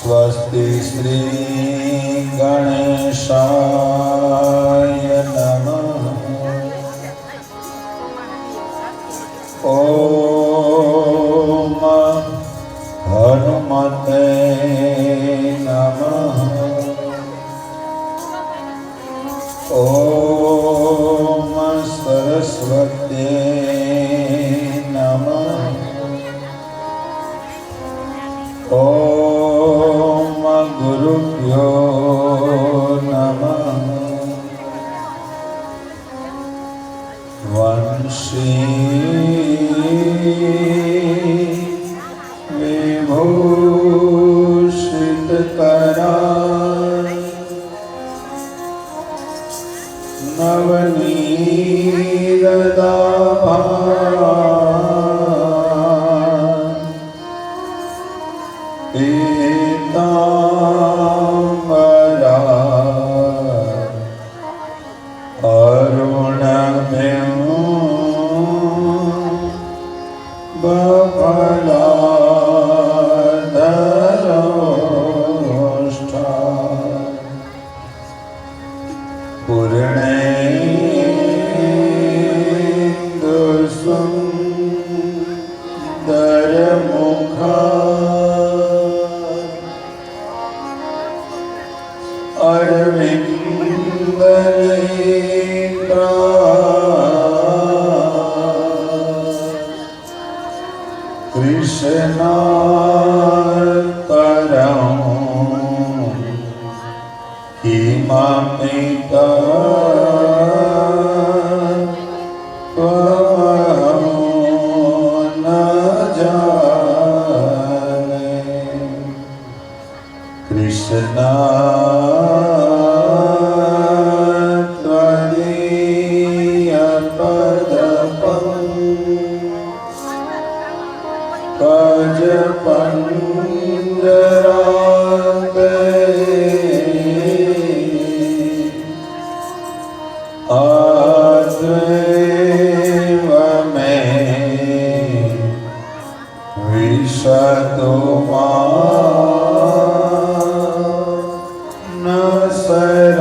स्वस्ति श्री गणेशाय नमः। ओम हनुमते नमः। ओम सरस्वते नमः। ओम गुरुभ्यो नमः। वंशी विभूषितकरा नवनीरदाभा पीताम्बरा बफलाधरोष्ठा पूर्णेन्दुसुन्दरमुखा अरविन्दनेत्रा कृष्णार्पणं किमपिता त्वं न जाने। कृष्णा पंजरांगे आद्रेव में विशतुमा न सराजहंस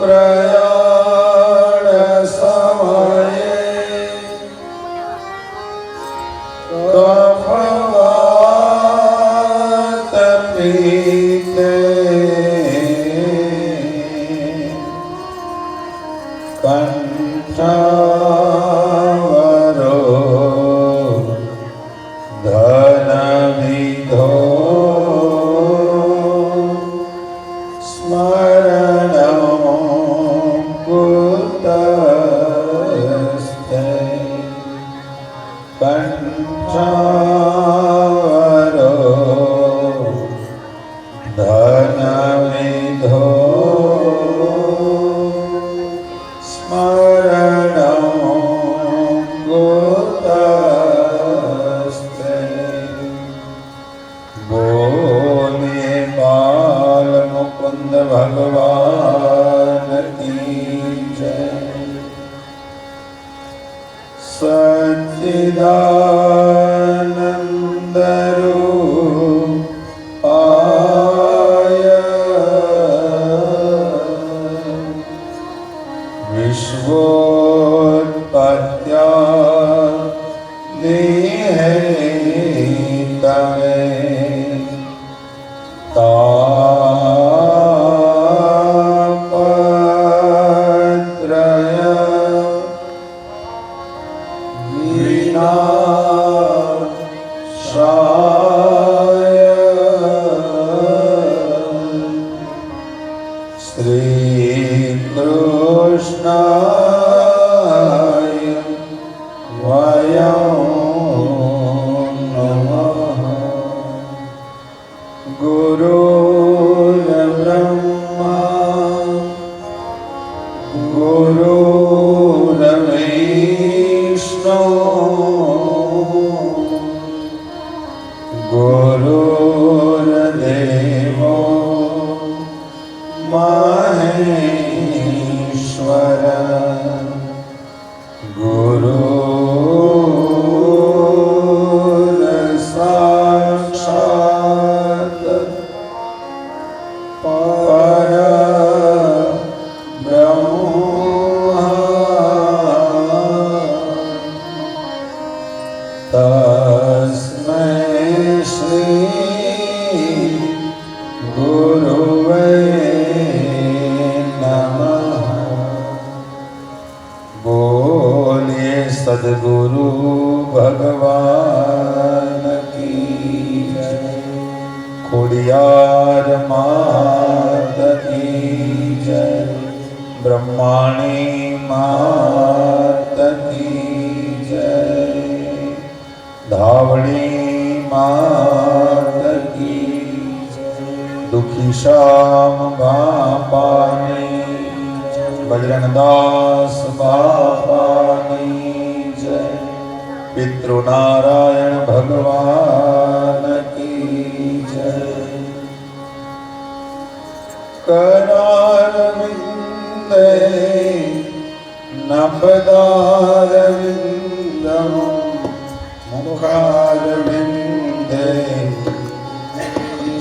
प्रयाण समये कफवात पीते कंठावरो धनविधो स्मरणं कुतस्ते। कंठावरो धनविधो स्मरणं कुतस्ते। बोले बाल मुकुंद भगवान की जय। सच्चिदानंद रूपाय विश्वोत्पत्त्यादि हेतवे तापत्रय विनाशाय श्रीकृष्णाय वयं नमः। गुरुर्ब्रह्मा गुरुर्विष्णु गुरुर्देवो महेश्वर। गुरु साक्षात् परब्रह्म तस्मै श्री गुरुवे नमः। बोलिए सद्गुरु भगवान की जय। खोडियार मात की जय। ब्रह्माणी मात की जय। धावड़ी मात की जय। दुखी श्याम बापानी बजरंगदास बापानी जय। पितृनारायण भगवान की जय। करारविंदे नभदारविंदं मुखारविंदे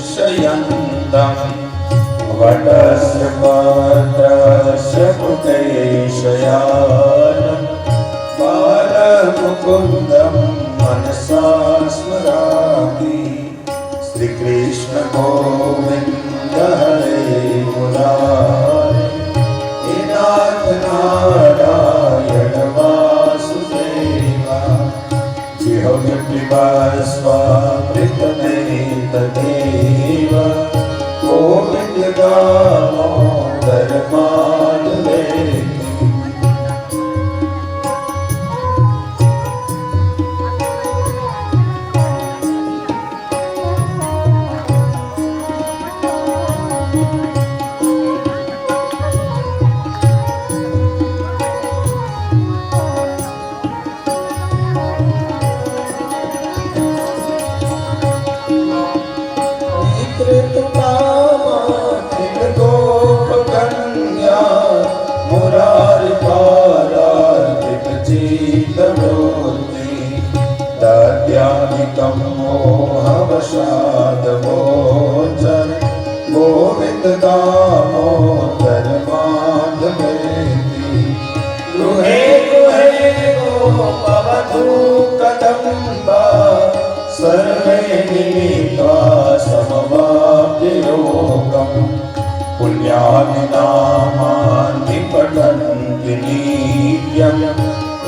शयन्तं वटस्य पत्रस्य पुटे शयानं बालमुकुन्दं मनसा स्मरामि। श्रीकृष्ण गोविन्द हरे मुरारे। हे नाथ नारायण वासुदेवा। जिह्वे पिबस्वामृतमेतदेव। गोविन्द दामोदर माधवेति। दद्यादिकं मोहवशादमोचन गोविन्द दामोदर माधवेति। गृहे गृहे गोपवधू कदम्बा। सर्वे मिलित्वा समवाप्य योगम्। पुण्यानि नामानि पठन्ति नित्यम्।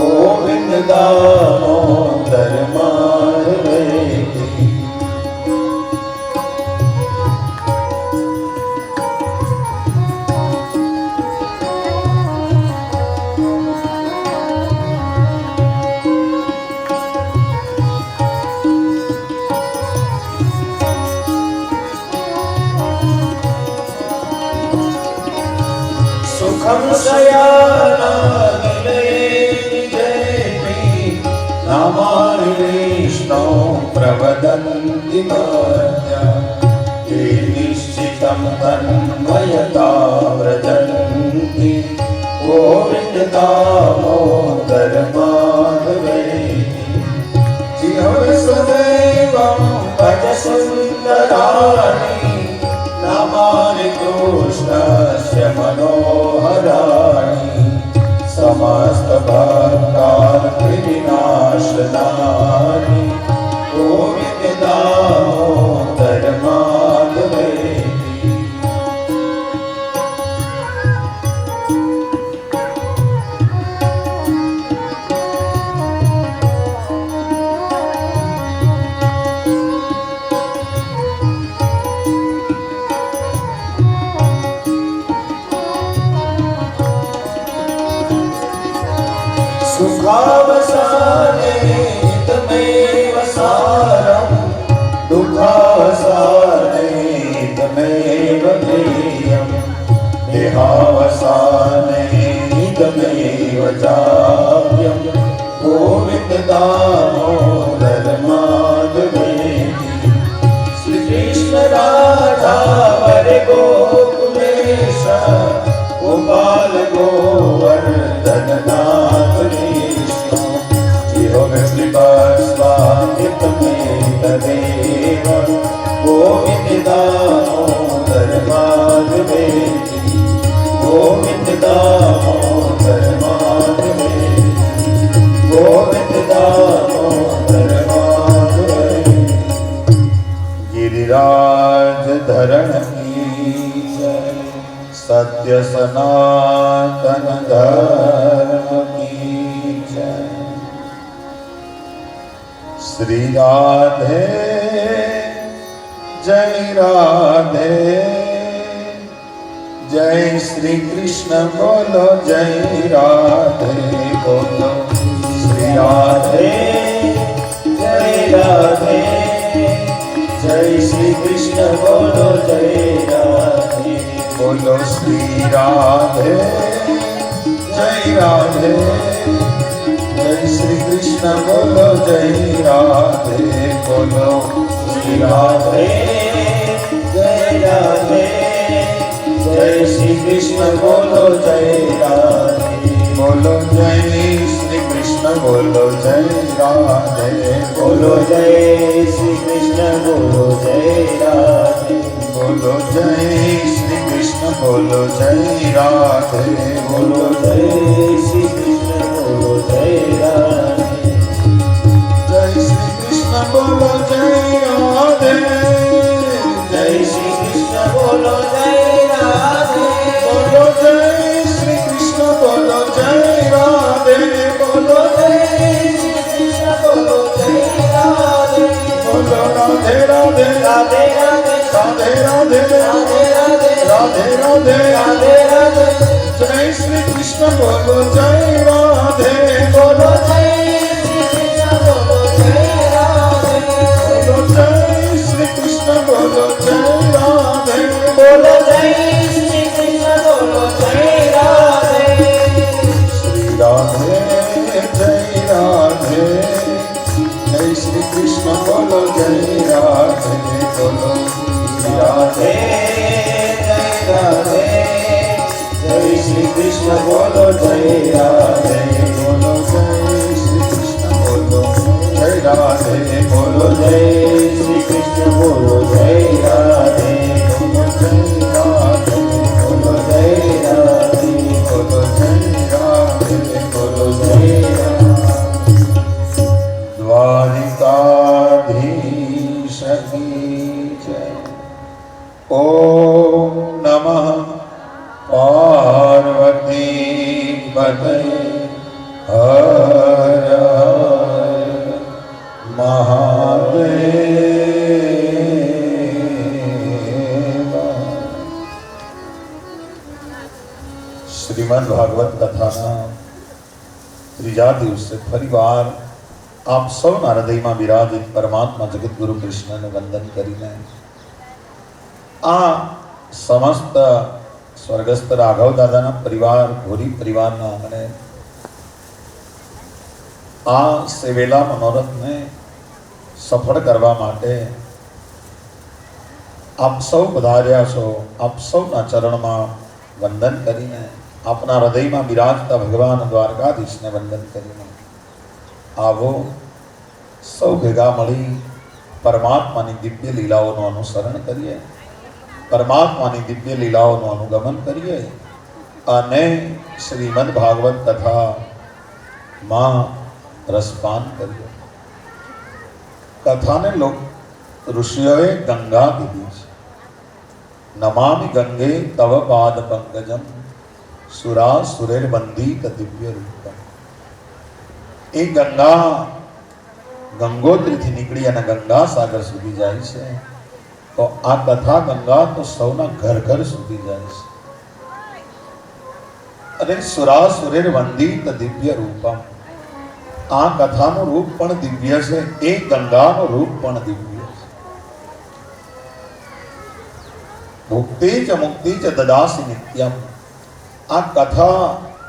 गोविन्द दामोदर माधवेति। सुखं शयाना नामानि विष्णो प्रवदन्ति माया। ये निश्चितं तन्मयता व्रजन्ति। गोविन्द दामोदर माधवेति। जिह्वे सदैवं भज सुन्दराणि। नामानि कृष्णस्य मनोहराणि। समस्त भक्तार्तिविनाशनानि। गोविन्द दामोदर माधवेति। सुखावसाने तमेव सारं। दुःखावसाने तमेव ध्येयम्। देहावसाने तमेव चाप्यम्। गोविन्द दामोदर माधवेति। श्रीकृष्ण राधा हरे गोकुलेश। गोपाल गो રાધે જય રાધે જય શ્રી કૃષ્ણ બોલો જય રાધે બોલો શ્રી રાધે જય રાધે જય શ્રી કૃષ્ણ બોલો જય રાધે બોલો શ્રી રાધે જય રાધે જય શ્રી કૃષ્ણ બોલો જય રાધે બોલો શ્રી રાધે જય રાધે જય શ્રી કૃષ્ણ બોલો જય રાધે બોલો જય શ્રી કૃષ્ણ બોલો જય રાધે બોલો જય શ્રી કૃષ્ણ બોલો જય રાધે બોલો જય શ્રી કૃષ્ણ બોલો જય રાધે બોલો જય શ્રી કૃષ્ણ બોલો જય રાધે જય શ્રી કૃષ્ણ બોલો જય રાધે જય શ્રી કૃષ્ણ બોલો જય રાધે બોલો જય શ્રી કૃષ્ણ બોલો જય રાધે બોલો જય શ્રી કૃષ્ણ બોલો જય રાધે બોલો રાધે રાધે રાધે રાધે રાધે રાધે રાધે રાધે રાધે રાધે જય શ્રી કૃષ્ણ બોલો જય રાધે બોલો જય શ્રી કૃષ્ણ બોલો જય રાધે બોલો જય શ્રી કૃષ્ણ બોલો જય રાધે બોલો જય શ્રી કૃષ્ણ બોલો જય રાધે શ્રી રાધે જય રાધે જય શ્રી કૃષ્ણ બોલો જય રાધે બોલો શ્રી રાધે જય રાધે જય શ્રી કૃષ્ણ બોલો જય રાધે બોલો જય શ્રી કૃષ્ણ બોલો જય રાધે બોલો જય શ્રી કૃષ્ણ બોલો જય રાધે બોલો જય રાધે બોલો જય રાધે બોલો જય રાધે બોલો જય રાધે દ્વારિકાધીશ કી જય ઓમ નમઃ પાર્વતી પતય હર હર મહાદેવ શ્રીમદ ભાગવત કથાના ત્રીજા દિવસે ફરીવાર આપ સૌના હૃદયમાં બિરાજિત પરમાત્મા જગતગુરુ કૃષ્ણને વંદન કરીને આ સમસ્ત સ્વર્ગસ્થ રાઘવ દાદાના પરિવાર ભૂરી પરિવારના આંગણે આ સેવેલા મનોરથને સફળ કરવા માટે આપ સૌ પધાર્યા છો. આપ સૌના ચરણમાં વંદન કરીને આપના હૃદયમાં બિરાજતા ભગવાન દ્વારકાધીશને વંદન કરીને આવો સૌ ભેગા મળી પરમાત્માની દિવ્ય લીલાઓનું અનુસરણ કરીએ, પરમાત્માની દિવ્ય લીલાઓનું અનુગમન કરીએ અને શ્રીમદ ભાગવત કથામાં રસપાન કરીએ. કથાને ઋષિઓએ ગંગા કીધી છે. નમામિ ગંગે તવ પાદ પંકજમ સુરા સુરેર બંદિત દિવ્ય રૂપમ. એ ગંગા ગંગોત્રીથી નીકળી અને ગંગા સાગર સુધી જાય છે. તો આ કથા ગંગા તો સૌના ઘર ઘર સુધી જાય છે. અને સુરા સુરેર વંદિત દિવ્ય રૂપમ, આ કથાનું રૂપ પણ દિવ્ય છે, એ ગંગાનું રૂપ પણ દિવ્ય છે. ભુક્તિ ચ મુક્તિ ચ દદાસી નિત્યમ, આ કથા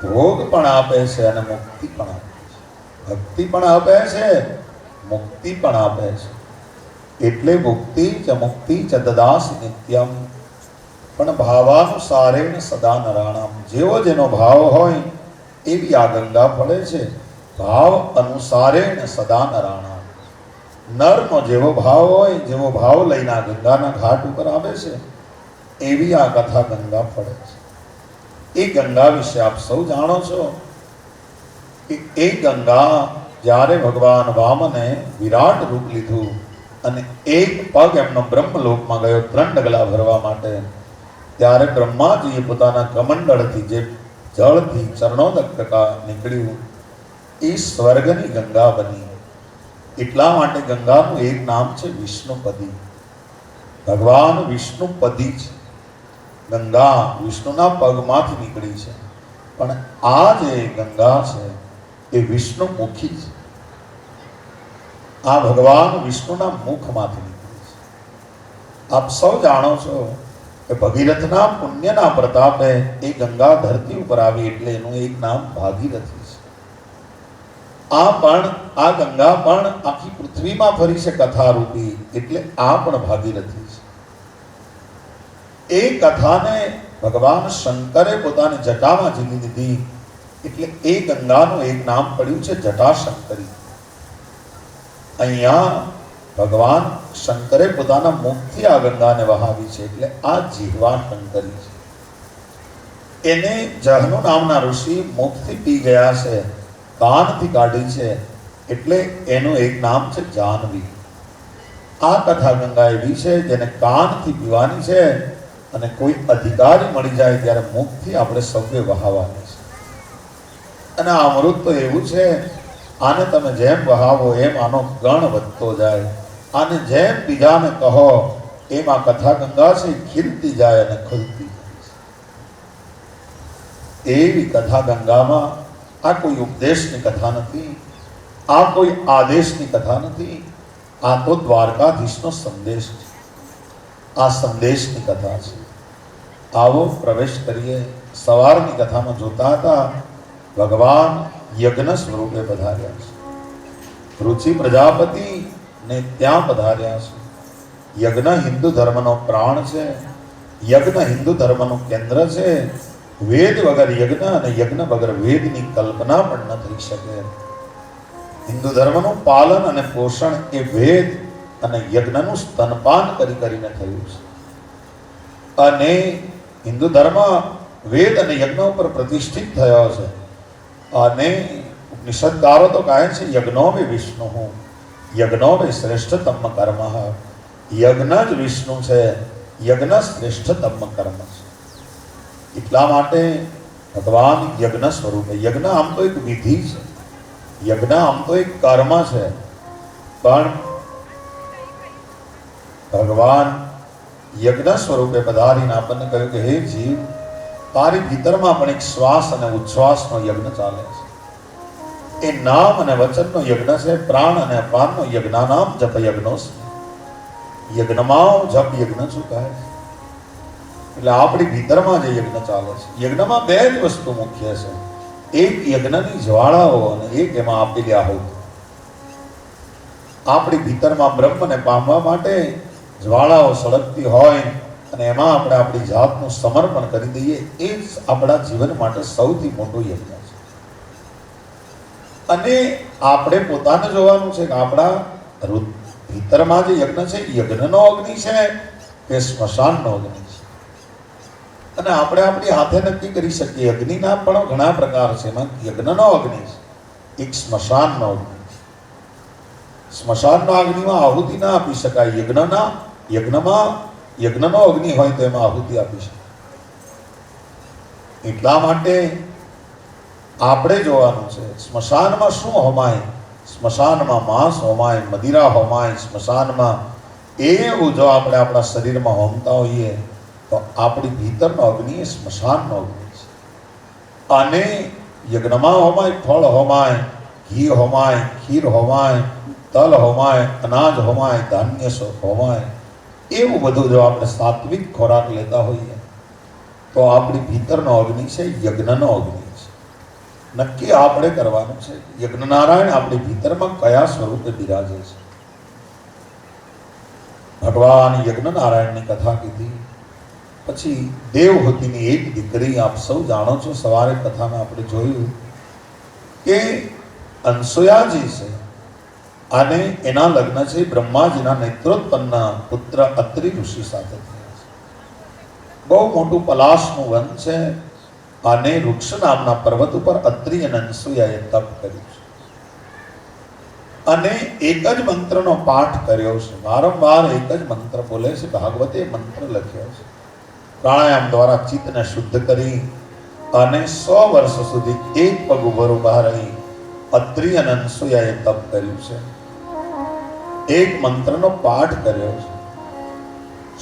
ભોગ પણ આપે છે અને મુક્તિ પણ આપે છે, ભક્તિ પણ આપે છે, મુક્તિ પણ આપે છે. એટલે ભુક્તિ ચ મુક્તિ ચ દદાસી નિત્યમ, પણ ભાવાનુસારેણ સદા નરાણામ. જેવો જેનો ભાવ હોય એવી આ ગંગા પડે છે. ભાવ અનુસારેણ સદા નરાણામ. નરનો જેવો ભાવ હોય, જેવો ભાવ લઈને આ ગંગાના ઘાટ ઉપર આવે છે, એવી આ કથા ગંગા પડે છે. એ ગંગા વિશે આપ સૌ જાણો છો કે એ ગંગા જ્યારે ભગવાન વામને વિરાટ રૂપ લીધું અને એક પગ એમનો બ્રહ્મલોકમાં ગયો 3 ડગલા ભરવા માટે, ત્યારે બ્રહ્માજીએ પોતાના કમંડળથી જે જળથી ચરણોદક ટકા નીકળ્યું એ સ્વર્ગની ગંગા બની. એટલા માટે ગંગાનું એક નામ છે વિષ્ણુપદી. ભગવાન વિષ્ણુપદી છે. ગંગા વિષ્ણુના પગમાંથી નીકળી છે, પણ આ જે ગંગા છે એ વિષ્ણુમુખી છે. આ ભગવાન વિષ્ણુના મુખમાંથી નીકળી છે. આપ સૌ જાણો છો કે ભગીરથના પુણ્યના પ્રતાપે એ ગંગા ધરતી ઉપર આવી એટલે એનું એક નામ ભાગીરથી છે. આ ગંગા પણ આખી પૃથ્વીમાં ફરી છે કથારૂપી, એટલે આ પણ ભાગીરથી છે. એ કથાને ભગવાન શંકરે પોતાની જટામાં ઝીલી દીધી, એટલે એ ગંગાનું એક નામ પડ્યું છે જટાશંકરી. અહીંયા ભગવાન શંકરે પોતાના મુખથી આ ગંગાને વહાવી છે, એટલે આ જીહવા શંકરી છે. એને જહનુ નામના ઋષિ મુખથી પી ગયા છે, કાનથી કાઢી છે, એટલે એનું એક નામ છે જાહ્નવી. આ કથા ગંગા એવી છે જેને કાનથી પીવાની છે, અને કોઈ અધિકારી મળી જાય ત્યારે મુખથી આપણે સૌએ વહાવાની છે. અને આ અમૃત તો એવું છે, આને તમે જેમ વહાવો એમ આનો ગણ વધતો જાય. આને જેમ બીજાને કહો એમ આ કથા ગંગા છે ખીલતી જાય અને ખુલતી જાય. એવી કથા ગંગામાં આ કોઈ ઉપદેશની કથા નથી, આ કોઈ આદેશની કથા નથી, આ તો દ્વારકાધીશનો સંદેશ છે. આ સંદેશની કથા છે. આવો પ્રવેશ કરીએ. સવારની કથામાં જોતા હતા ભગવાન યજ્ઞ સ્વરૂપે પધાર્યા છે. રુચિ પ્રજાપતિ ને ત્યાં પધાર્યા છે. યજ્ઞ હિન્દુ ધર્મનો પ્રાણ છે. યજ્ઞ હિન્દુ ધર્મનું કેન્દ્ર છે. વેદ વગર યજ્ઞ અને યજ્ઞ વગર વેદની કલ્પના પણ ન થઈ શકે. હિન્દુ ધર્મનું પાલન અને પોષણ એ વેદ અને યજ્ઞનું સ્તનપાન કરીને થયું છે. અને હિન્દુ ધર્મ વેદ અને યજ્ઞ ઉપર પ્રતિષ્ઠિત થયો છે. અને ઉપનિષદકારો તો કહે છે યજ્ઞો મે વિષ્ણુ, યજ્ઞો મે શ્રેષ્ઠતમ કર્મ. યજ્ઞ જ વિષ્ણુ છે, યજ્ઞ શ્રેષ્ઠતમ કર્મ છે. એટલા માટે ભગવાન યજ્ઞ સ્વરૂપે. યજ્ઞ આમ તો એક વિધિ છે, યજ્ઞ આમ તો એક કર્મ છે, પણ ભગવાન યજ્ઞ સ્વરૂપે પધારીને આપણને કહ્યું કે હે જીવ, તારી ભીતરમાં પણ એક શ્વાસ અને ઉચ્છ્વાસનો યજ્ઞ ચાલે છે. એ નામ અને વચનનો યજ્ઞ છે, પ્રાણ અને અપાનનો યજ્ઞાનામ જપ યજ્ઞો. યજ્ઞમાં જપ યજ્ઞ શું કહે છે? એટલે આપણી ભીતરમાં જે યજ્ઞ ચાલે છે, યજ્ઞમાં બે જ વસ્તુ મુખ્ય છે. એક યજ્ઞની જ્વાળાઓ અને એક એમાં આપેલી આહુતિ. આપણી ભીતરમાં બ્રહ્મને પામવા માટે જ્વાળાઓ સળગતી હોય અને એમાં આપણે આપણી જાતનું સમર્પણ કરી દઈએ, એ જ આપણા જીવન માટે સૌથી મોટું યજ્ઞ છે. અને આપણે પોતાને જોવાનું છે કે આપણા ભીતરમાં જે યજ્ઞ છે યજ્ઞનો અગ્નિ છે કે સ્મશાનનો અગ્નિ છે. અને આપણે આપણી હાથે નક્કી કરી શકીએ. અગ્નિના પણ ઘણા પ્રકાર છે. એમાં યજ્ઞનો અગ્નિ છે, એક સ્મશાનનો અગ્નિ છે. સ્મશાનના અગ્નિમાં આહુતિ ના આપી શકાય. યજ્ઞમાં યજ્ઞનો અગ્નિ હોય તો એમાં આહુતિ આપી શકાય. એટલા માટે આપણે જોવાનું છે સ્મશાનમાં શું હોમાય. સ્મશાનમાં માંસ હોમાય, મદિરા હોમાય. સ્મશાનમાં એવું જો આપણે આપણા શરીરમાં હોમતા હોઈએ તો આપણી ભીતરનો અગ્નિ એ સ્મશાનનો અગ્નિ છે. અને યજ્ઞમાં હોમાય, ફળ હોમાય, ઘી હોમાય, ખીર હોમાય, તલ હોમાય, અનાજ હોમાય, ધાન્ય હોમાય. એવું બધું જો આપણે સાત્વિક ખોરાક લેતા હોઈએ તો આપણી ભીતરનો અગ્નિ છે યજ્ઞનો અગ્નિ છે. નક્કી આપણે કરવાનું છે યજ્ઞનારાયણ આપણી ભીતરમાં કયા સ્વરૂપે બિરાજે છે. ભગવાન યજ્ઞનારાયણની કથા કીધી. પછી દેવહૂતિની એક દીકરી, આપ સૌ જાણો છો, સવારે કથામાં આપણે જોયું કે અનસુયાજી છે અને એના લગ્ન છે બ્રહ્માજીના નેત્રોત્પન્ન પુત્ર અત્રિ ઋષિ સાથે થયા છે. બહુ મોટું પલાશનું વન છે અને વૃક્ષ નામના પર્વત ઉપર અત્રિ અને અનસુયાએ તપ કર્યું છે. અને એક જ મંત્રનો પાઠ કર્યો છે. વારંવાર એક જ મંત્ર બોલે છે. ભાગવતે મંત્ર લખ્યો છે. પ્રાણાયામ દ્વારા ચિત્તને શુદ્ધ કરી અને 100 વર્ષ સુધી એક પગ ઉપર ઉભા રહી અત્રિ અને અનસુયાએ તપ કર્યું છે. એક મંત્રનો પાઠ કર્યો છે.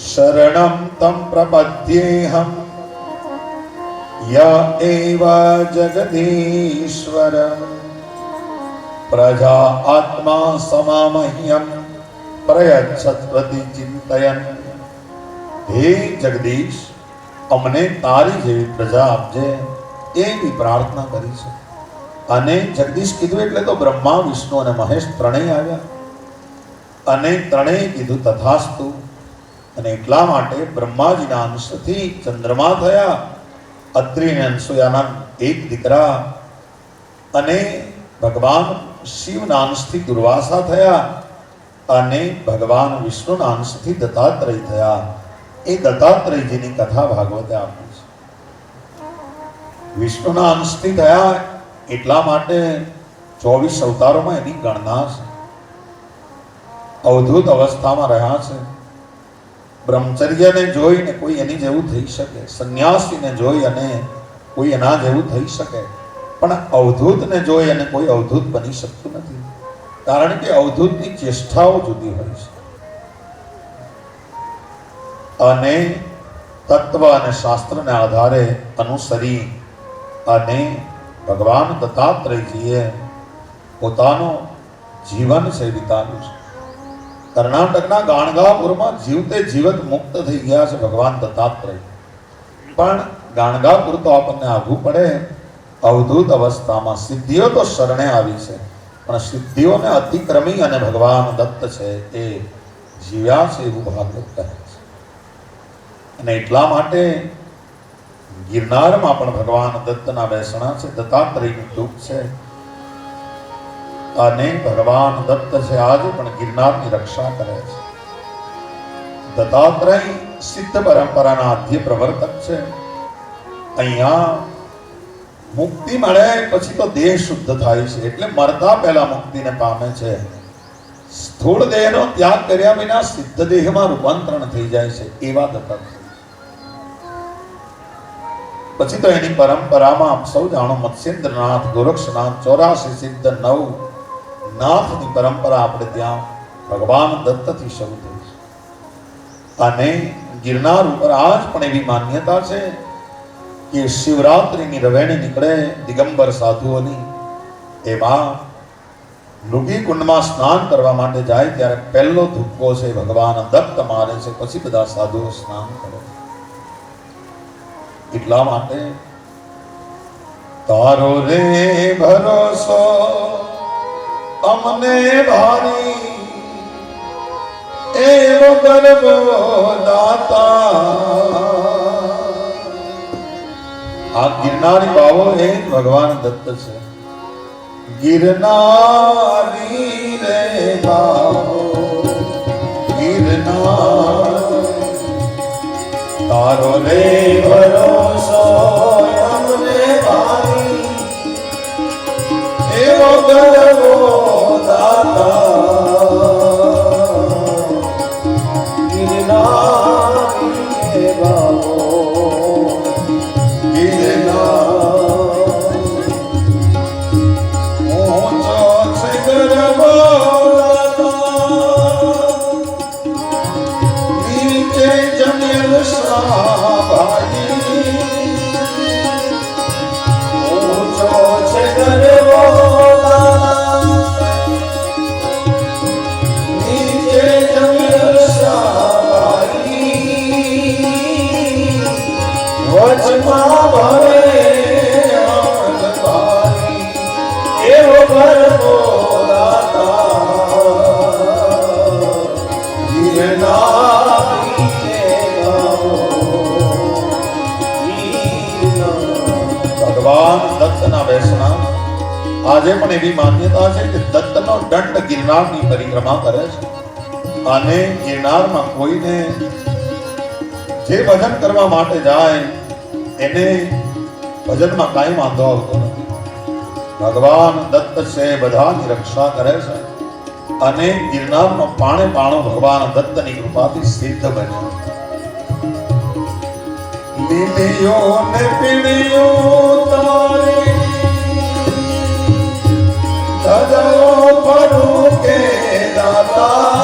શરણમ તમ પ્રપદ્યેહમ ય એવ જગદીશ્વર પ્રજા આત્મા સમામહ્યમ પ્રયચ્છત પ્રતિ ચિંતયન. હે જગદીશ, અમને તારી જેવી પ્રજા આપજે એવી પ્રાર્થના કરી છે. અને જગદીશ કીધું એટલે તો બ્રહ્મા, વિષ્ણુ અને મહેશ ત્રણેય આવ્યા અને ત્રણેય કીધું તથાસ્તુ. અને એટલા માટે બ્રહ્માજીના અંશથી ચંદ્રમા થયા, અત્રિ અને અનસૂયાના એક દીકરા, અને ભગવાન શિવના અંશથી દુર્વાસા થયા, અને ભગવાન વિષ્ણુના અંશથી દત્તાત્રેય થયા. એ દત્તાત્રેયજીની કથા ભાગવતે આપી છે. વિષ્ણુના અંશથી થયા એટલા માટે 24 અવતારોમાં એની ગણના છે. અવધૂત અવસ્થામાં રહ્યા છે. બ્રહ્મચર્યને જોઈને કોઈ એની જેવું થઈ શકે, સંન્યાસીને જોઈ અને કોઈ એના જેવું થઈ શકે, પણ અવધૂતને જોઈ અને કોઈ અવધૂત બની શકતું નથી. કારણ કે અવધૂતની ચેષ્ટાઓ જુદી હોય છે. અને તત્વ અને શાસ્ત્રને આધારે અનુસરી અને ભગવાન દત્તાત્રેયજીએ પોતાનું જીવન છે વિતાવ્યું છે. કર્ણાટકના ગાણગાપુરમાં જીવતે જીવત મુક્ત થઈ ગયા છે ભગવાન દત્તાત્રેય. પણ ગાણગાપુર તો આપણને આવવું પડે. અવધૂત અવસ્થામાં સિદ્ધિઓ તો શરણે આવી છે, પણ સિદ્ધિઓને અતિક્રમી અને ભગવાન દત્ત છે એ જીવ્યા છે એવું ભાગવત કહે છે. અને એટલા માટે ગિરનારમાં પણ ભગવાન દત્તના બેસણા છે. દત્તાત્રેયનું ટૂંક છે અને ભગવાન દત્ત છે આજે પણ ગિરનારની રક્ષા કરે છે. દત્તાત્રેય સિદ્ધ પરંપરાના આદ્ય પ્રવર્તક છે. અહીંયા મુક્તિ મળે પછી તો દેહ શુદ્ધ થાય છે, એટલે મરતા પહેલા મુક્તિને પામે છે. સ્થૂળ દેહનો ત્યાગ કર્યા વિના સિદ્ધ દેહમાં રૂપાંતરણ થઈ જાય છે એવા દત્તાત્રેય. પછી તો એની પરંપરામાં આપ સૌ જાણો, મત્સ્યેન્દ્રનાથ, ગોરક્ષનાથ, 84 સિદ્ધ 9 નાથની પરંપરા આપણે ત્યાં ભગવાન દત્તથી શરૂ થઈ છે. અને ગિરનાર ઉપર આજ પણ એવી માન્યતા છે કે શિવરાત્રિની રવેણી નીકળે દિગંબર સાધુઓની, એમાં મૃગી કુંડમાં સ્નાન કરવા માટે જાય ત્યારે પહેલો ધુક્કો છે ભગવાન દત્ત મારે છે, પછી બધા સાધુઓ સ્નાન કરે. એટલા માટે તારો રે ભરોસો અમને ભારી એવો ગરબો દાતા. આ ગિરનારી બાવો એ ભગવાન દત્ત છે. ગિરનારી રે બાવો ગિરનાર, તારો રે ભરોસો અમને ભારી એવો ગરબો દાતા. ગિરનારી રે બાવો ગિરનાર, ઊંચો છે ગરબો દાતા, નીચે જમીન ભાઈ. ઊંચો છે ગરબો નીચે જમીન ભાઈ. વચમાં ભરે આનંદ ભાઈ એવો ગરબો દાતા. ગિરનારી ભગવાન દત્તના બેસણા આજે પણ એવી માન્યતા છે કે દત્તનો દંડ ગિરનારની પરિક્રમા કરે છે. અને ગિરનારમાં કોઈને જે ભજન કરવા માટે જાય એને ભજનમાં કાંઈ વાંધો આવતો નથી. ભગવાન દત્ત છે બધાની રક્ષા કરે છે. અને ગિરનારનો પાણે પાણો ભગવાન દત્તની કૃપાથી સિદ્ધ બન્યો. લીલીઓ ને પીળીઓ તારી ધજાઓ ફરું કે દાતા.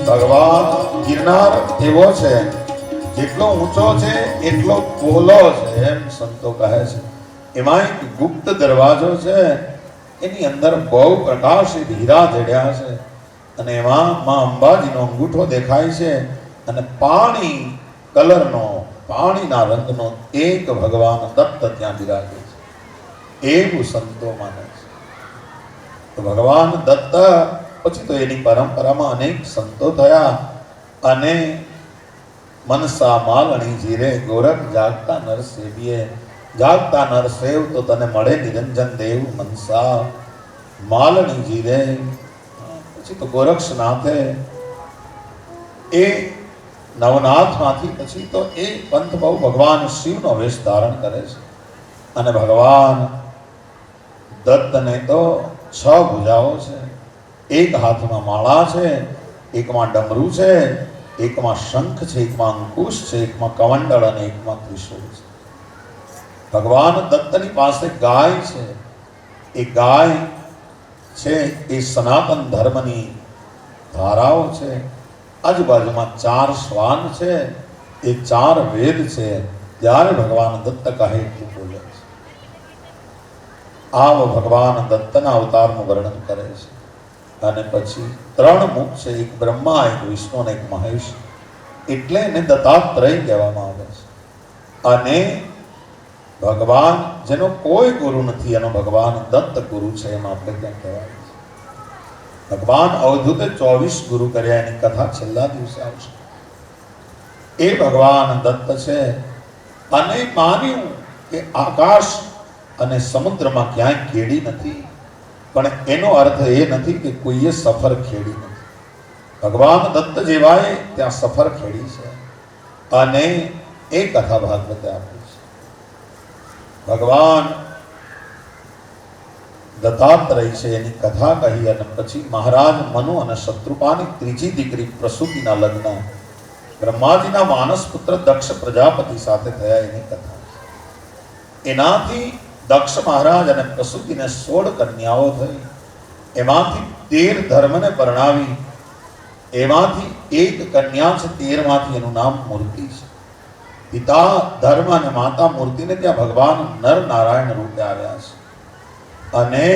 ભગવાન ગિરનાર એવો છે, જેટલો ઊંચો છે એટલો પોલો છે, એમ સંતો કહે છે. એમાં એક ગુપ્ત દરવાજો છે, એની અંદર બહુ પ્રકાશિત હીરા જડ્યા છે, અને એમાં માં અંબાજીનો અંગૂઠો દેખાય છે, અને પાણી કલરનો, પાણીના રંગનો એક ભગવાન દત્ત ત્યાં બિરાજે છે, એવું સંતો માને છે. તો ભગવાન દત્ત પછી તો એની પરંપરામાં અનેક સંતો થયા, અને મનસા માલણી જીરે ગોરખ જાગતા નર સેવીએ, જાગતા નર સેવ તો તને મળે નિરંજન દેવ મનસા માલણી જીરે. પછી તો ગોરક્ષનાથે એ નવનાથમાંથી પછી તો એ પંથ બહુ ભગવાન શિવનો વેશ ધારણ કરે છે, અને ભગવાન દત્તને તો 6 ભુજાઓ છે, એક હાથમાં માળા છે, એકમાં ડમરું છે, એકમાં શંખ છે, એકમાં અંકુશ છે, એકમાં કમંડળ અને એકમાં ત્રિશૂળ છે. ભગવાન દત્તની પાસે ગાય છે, એ ગાય છે એ સનાતન ધર્મની ધારાઓ છે. આજુબાજુમાં 4 શ્વાન છે, એ 4 વેદ છે. જ્યારે ભગવાન દત્ત કહે એટલું બોલે છે. આવ ભગવાન દત્તના અવતારનું વર્ણન કરે છે. અને પછી 3 મુખ છે, એક બ્રહ્મા, એક વિષ્ણુ અને એક મહેશ, એટલે એને દત્તાત્રેય કહેવામાં આવે છે. અને ભગવાન જેનો કોઈ ગુરુ નથી, એનો ભગવાન દત્ત ગુરુ છે, એમ આપણે ત્યાં કહેવાય છે. ભગવાન અવધૂતે 24 ગુરુ કર્યા, એની કથા છેલ્લા દિવસે આવશે. એ ભગવાન દત્ત છે. અને માન્યું કે આકાશ અને સમુદ્રમાં ક્યાંય કેડી નથી, પણ એનો અર્થ એ નથી કે કોઈએ સફર ખેડી નથી. ભગવાન દત્ત જેવાએ ત્યાં સફર ખેડી છે, અને એ કથા ભાગવતે આપી છે. ભગવાન દત્તાત્રેય છે, એની કથા કહી, અને પછી મહારાજ મનુ અને શત્રુપાની ત્રીજી દીકરી પ્રસૂતિના લગ્ન બ્રહ્માજીના માનસ પુત્ર દક્ષ પ્રજાપતિ સાથે થયા, એની કથા. એનાથી દક્ષ મહારાજ અને પ્રસૂતિને 16 કન્યાઓ થઈ, એમાંથી 13 ધર્મને પરણાવી. એમાંથી એક કન્યા છે, 13 માંથી એનું નામ મૂર્તિ છે. પિતા ધર્મ અને માતા મૂર્તિને ત્યાં ભગવાન નર નારાયણ રૂપે આવ્યા છે. અને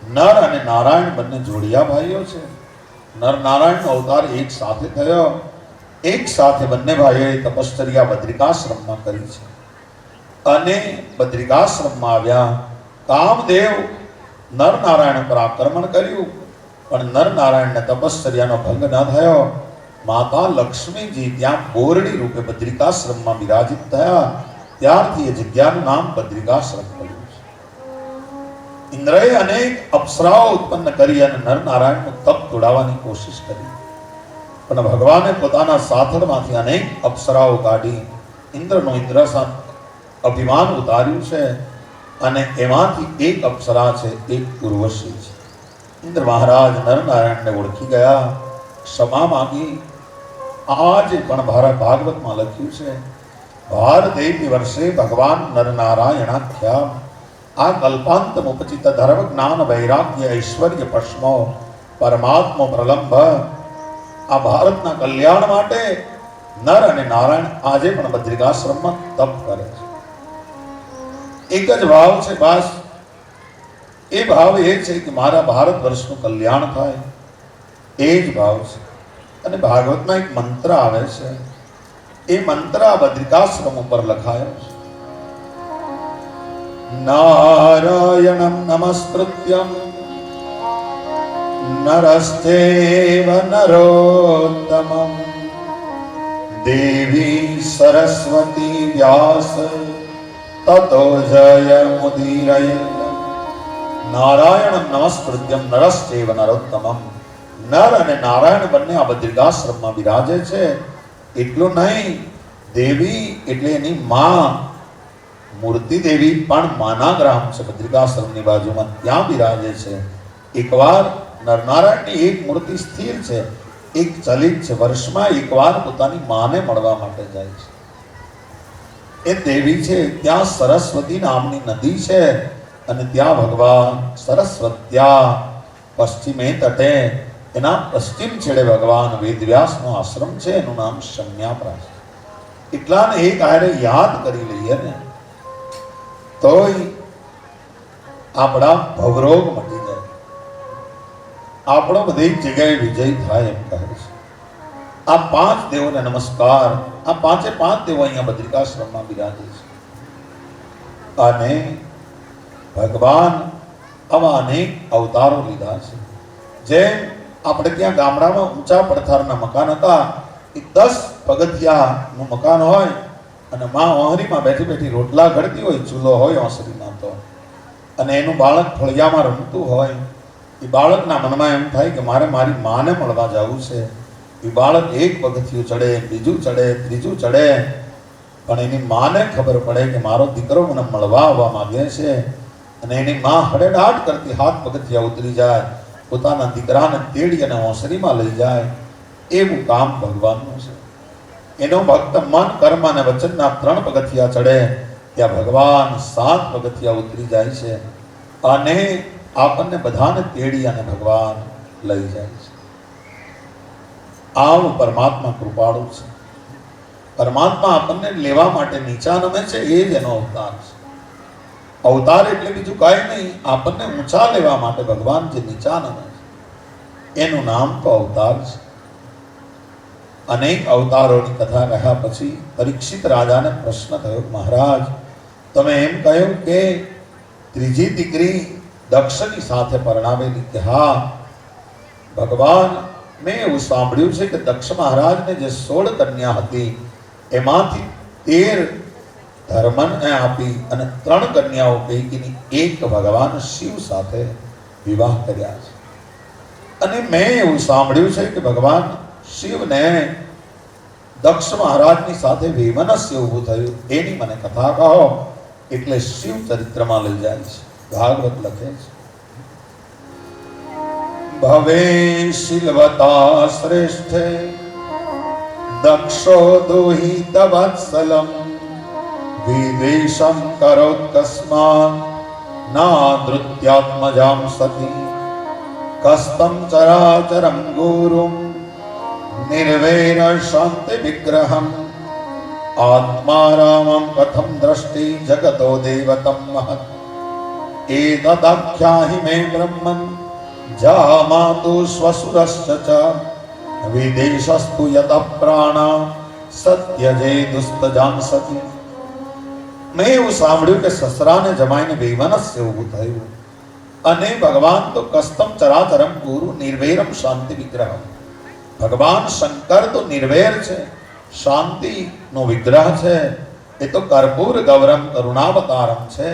નર અને નારાયણ બંને જોડિયા ભાઈઓ છે. નર નારાયણનો અવતાર એક સાથે થયો. એક સાથે બંને ભાઈઓએ તપશ્ચર્યા બદ્રિકાશ્રમમાં કરી છે. અને બદ્રિકાશ્રમમાં આવ્યા. કામદેવ નર નારાયણ પર આક્રમણ કર્યું, પણ નર નારાયણને તપશ્ચર્યાનો ભંગ ન થયો. માતા લક્ષ્મીજી ત્યાં બોરડી રૂપે બદ્રિકાશ્રમમાં બિરાજિત થયા. ત્યારથી એ જગ્યાનું નામ બદ્રિકાશ્રમ પડ્યું છે. ઇન્દ્રએ અનેક અપ્સરાઓ ઉત્પન્ન કરી અને નર નારાયણનું તપ તોડાવવાની કોશિશ કરી, પણ ભગવાને પોતાના સાથળમાંથી અનેક અપ્સરાઓ કાઢી ઇન્દ્રનું ઇન્દ્રસન અભિમાન ઉતાર્યું છે. અને એમાંથી એક અપ્સરા છે, એક ઉર્વશી છે. ઇન્દ્ર મહારાજ નર નારાયણને ઓળખી ગયા, ક્ષમા માંગી. આજે પણ ભાગવતમાં લખ્યું છે, ભારદેવી વર્ષે ભગવાન નર નારાયણાખ્યા આ કલ્પાંતમ ઉપચિત ધર્મ જ્ઞાન વૈરાગ્ય ઐશ્વર્ય પશ્મો પરમાત્મો પ્રલંબ. આ ભારતના કલ્યાણ માટે નર અને નારાયણ આજે પણ બદ્રિકાશ્રમમાં તપ કરે છે. એક જ ભાવ છે બસ. એ ભાવ એ છે કે મારા ભારત વર્ષનું કલ્યાણ થાય, એ જ ભાવ છે. અને ભાગવતમાં એક મંત્ર આવે છે, એ મંત્ર આ બદ્રિકાશ્રમ ઉપર લખાયો છે. નારાયણમ નમસ્કૃત્યમ નરસ્તેવ નરોત્તમમ દેવી સરસ્વતી વ્યાસ તતો જયમુદીરયે. નારાયણમ નમસ્કૃત્યમ નરસ્તેવ નરોત્તમમ. નર અને નારાયણ બંને આ બદ્રિકાશ્રમમાં બિરાજે છે. એટલું નહીં, દેવી એટલે એની માં મૂર્તિ દેવી પણ માના ગ્રામ છે, બદ્રિકાશ્રમની બાજુમાં, ત્યાં બિરાજે છે. એકવાર નરનારાયણની એક મૂર્તિ સ્થિર છે, એક ચલિત છે. વર્ષમાં એકવાર પોતાની માને મળવા માટે જાય છે. એ દેવી છે ત્યાં સરસ્વતી નામની નદી છે અને ત્યાં ભગવાન સરસ્વત્યા પશ્ચિમે તટે એના પશ્ચિમ છેડે ભગવાન વેદવ્યાસનો આશ્રમ છે, એનું નામ શમ્યાપ્રાસ. એટલાને એક આરે યાદ કરી લઈએ ને તોય આપણા ભવરોગ મટી જાય, આપણો બધી જગ્યાએ વિજય થાય એમ કહે છે. આ પાંચ દેવોને નમસ્કાર. આ પાંચે પાંચ દેવો અહીંયા બદ્રિકાશ્રમમાં બિરાજે છે અને ભગવાન આવા અનેક અવતારો લીધા છે. જેમ આપણે ત્યાં ગામડામાં ઊંચા પડથારના મકાન હતા, એ 10 પગથિયાનું મકાન હોય અને માં ઓહરીમાં બેઠી બેઠી રોટલા ઘડતી હોય, ચૂલો હોય ઓસરીમાં તો, અને એનું બાળક ફળિયામાં રમતું હોય. એ બાળકના મનમાં એમ થાય કે મારે મારી માને મળવા જવું છે. એ બાળક એક પગથિયું ચડે, બીજું ચડે, ત્રીજું ચડે, પણ એની માને ખબર પડે કે મારો દીકરો મને મળવા આવવા માંગે છે, અને એની માં હડેડાટ કરતી હાથ પગથિયા ઉતરી જાય, પોતાના દીકરાને તેડી અને ઓસરીમાં લઈ જાય. એવું કામ ભગવાનનું છે. એનો ભક્ત મન, કર્મ અને વચનના 3 પગથિયા ચડે, ત્યાં ભગવાન 7 પગથિયા ઉતરી જાય છે અને આપણને બધાને તેડી અને ભગવાન લઈ જાય છે. આવું પરમાત્મા કૃપાળુ છે. પરમાત્મા આપણને લેવા માટે નીચા નમે છે, એ જ એનો અવતાર છે. અવતાર એટલે બીજું કાંઈ નહીં, આપણને ઊંચા લેવા માટે ભગવાન જે નીચા નમે છે એનું નામ તો અવતાર છે. અનેક અવતારોની કથા કહ્યા પછી પરીક્ષિત રાજાને પ્રશ્ન થયો, મહારાજ તમે એમ કહ્યું કે ત્રીજી દીકરી દક્ષની સાથે પરણાવેલી, કે હા ભગવાન મેં એવું સાંભળ્યું છે કે દક્ષ મહારાજને જે 16 કન્યા હતી એમાંથી 13 ધર્મને આપી અને 3 કન્યાઓ પૈકીની એક ભગવાન શિવ સાથે વિવાહ કર્યા છે. અને મેં એવું સાંભળ્યું છે કે ભગવાન શિવને દક્ષ મહારાજની સાથે વૈમનસ્ય ઊભું થયું. એની મને કથા કહો. એટલે શિવ ચરિત્રમાં લઈ જાય છે. ભાગવત લખે છે, ભવે શિલવતા શ્રેષ્ઠે દક્ષો દોહિત વત્સલમ વિદેશમ કરોત કસ્માન નાદૃત્યાત્મજામ સતી કસ્તમ ચરાચરમ ગુરુમ નિર્વૈર શાંતિ વિગ્રહમ આત્મારામમ કથમ દ્રષ્ટિ જગતો દેવતમ મહત એતદાખ્યાહિ મે બ્રહ્મન જામાતુ સ્વસુરશ્ચ ચ વિદેશસ્તુ યત પ્રાણા સત્યજે દુસ્તજાન સતી. મેં એવું સાંભળ્યું કે સસરાને જમાઈને વૈમનસ્ય ઊભું થયું અને ભગવાન તો કસ્તમ ચરાચરમ ગુરુ નિર્વૈરમ શાંતિ વિગ્રહમ. ભગવાન શંકર તો નિર્વૈર છે, શાંતિનો વિગ્રહ છે. એ તો કર્પૂર ગૌરમ કરુણાવતારમ છે.